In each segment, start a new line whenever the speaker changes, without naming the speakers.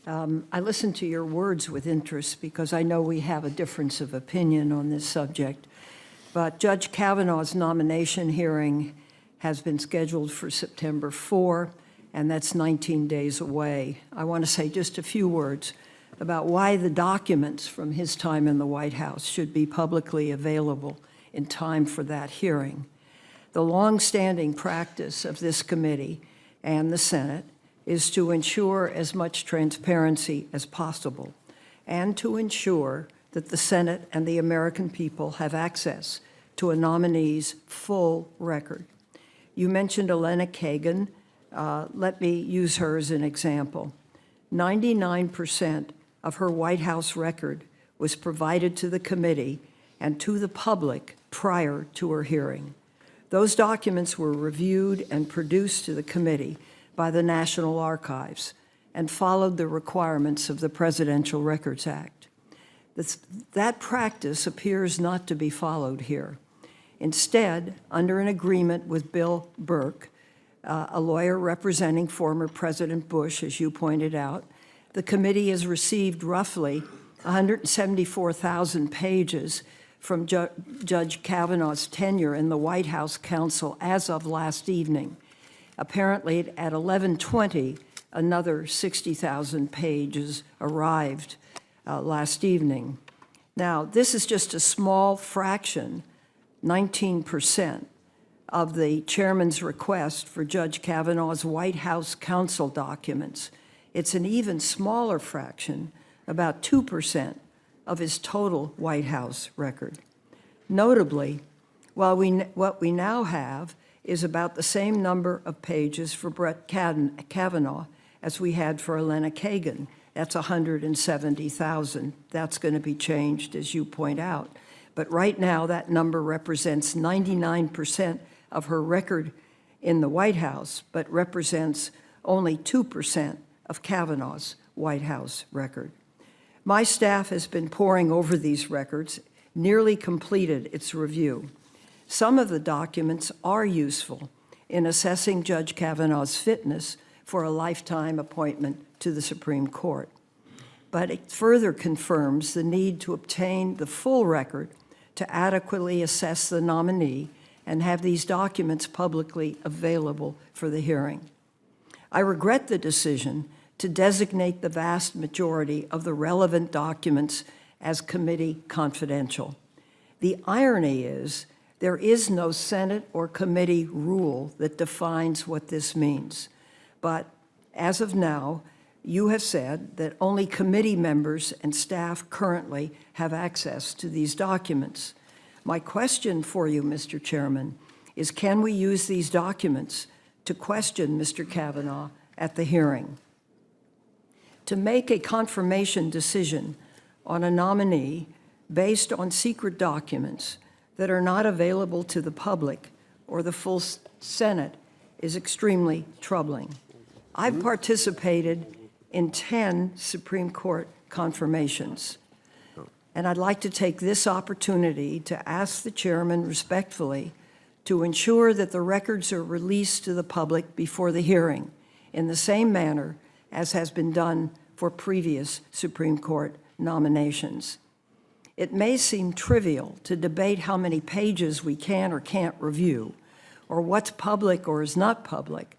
I listened to your words with interest because I know we have a difference of opinion on this subject. But Judge Kavanaugh's nomination hearing has been scheduled for September 4, and that's 19 days away. I want to say just a few words about why the documents from his time in the White House should be publicly available in time for that hearing. The long-standing practice of this committee and the Senate is to ensure as much transparency as possible and to ensure that the Senate and the American people have access to a nominee's full record. You mentioned Elena Kagan. Let me use her as an example. 99% of her White House record was provided to the committee and to the public prior to her hearing. Those documents were reviewed and produced to the committee by the National Archives and followed the requirements of the Presidential Records Act. That practice appears not to be followed here. Instead, under an agreement with Bill Burke, a lawyer representing former President Bush, as you pointed out, the committee has received roughly 174,000 pages from Judge Kavanaugh's tenure in the White House Council as of last evening. Apparently, at 11:20, another 60,000 pages arrived last evening. Now, this is just a small fraction, 19%, of the chairman's request for Judge Kavanaugh's White House Council documents. It's an even smaller fraction, about 2%, of his total White House record. Notably, what we now have is about the same number of pages for Brett Kavanaugh as we had for Elena Kagan. That's 170,000. That's going to be changed, as you point out. But right now, that number represents 99% of her record in the White House, but represents only 2% of Kavanaugh's White House record. My staff has been poring over these records, nearly completed its review. Some of the documents are useful in assessing Judge Kavanaugh's fitness for a lifetime appointment to the Supreme Court. But it further confirms the need to obtain the full record to adequately assess the nominee and have these documents publicly available for the hearing. I regret the decision to designate the vast majority of the relevant documents as committee confidential. The irony is there is no Senate or committee rule that defines what this means. But as of now, you have said that only committee members and staff currently have access to these documents. My question for you, Mr. Chairman, is can we use these documents to question Mr. Kavanaugh at the hearing? To make a confirmation decision on a nominee based on secret documents that are not available to the public or the full Senate is extremely troubling. I've participated in 10 Supreme Court confirmations, and I'd like to take this opportunity to ask the chairman respectfully to ensure that the records are released to the public before the hearing in the same manner as has been done for previous Supreme Court nominations. It may seem trivial to debate how many pages we can or can't review, or what's public or is not public,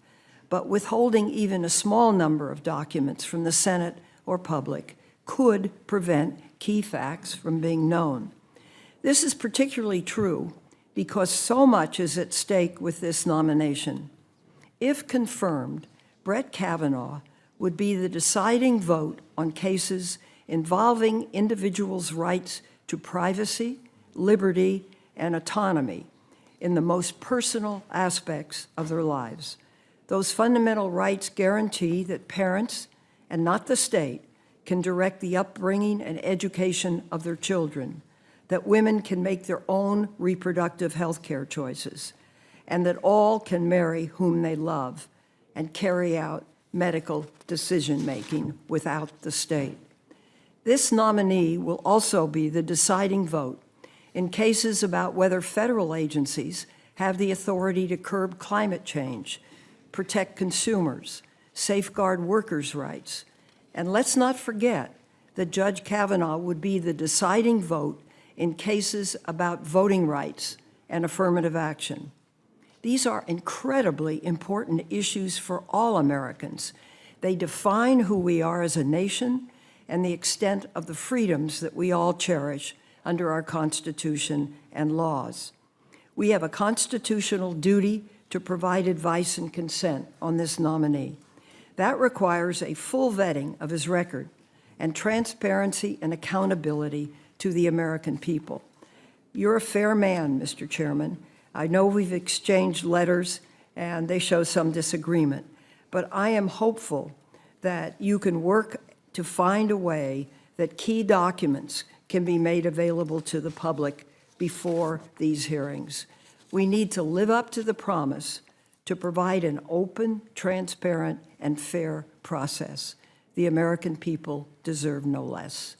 but withholding even a small number of documents from the Senate or public could prevent key facts from being known. This is particularly true because so much is at stake with this nomination. If confirmed, Brett Kavanaugh would be the deciding vote on cases involving individuals' rights to privacy, liberty, and autonomy in the most personal aspects of their lives. Those fundamental rights guarantee that parents, and not the state, can direct the upbringing and education of their children, that women can make their own reproductive health care choices, and that all can marry whom they love and carry out medical decision-making without the state. This nominee will also be the deciding vote in cases about whether federal agencies have the authority to curb climate change, protect consumers, safeguard workers' rights, And let's not forget that Judge Kavanaugh would be the deciding vote in cases about voting rights and affirmative action. These are incredibly important issues for all Americans. They define who we are as a nation and the extent of the freedoms that we all cherish under our Constitution and laws. We have a constitutional duty to provide advice and consent on this nominee. That requires a full vetting of his record and transparency and accountability to the American people. You're a fair man, Mr. Chairman. I know we've exchanged letters and they show some disagreement, but I am hopeful that you can work to find a way that key documents can be made available to the public before these hearings. We need to live up to the promise to provide an open, transparent, and fair process. The American people deserve no less.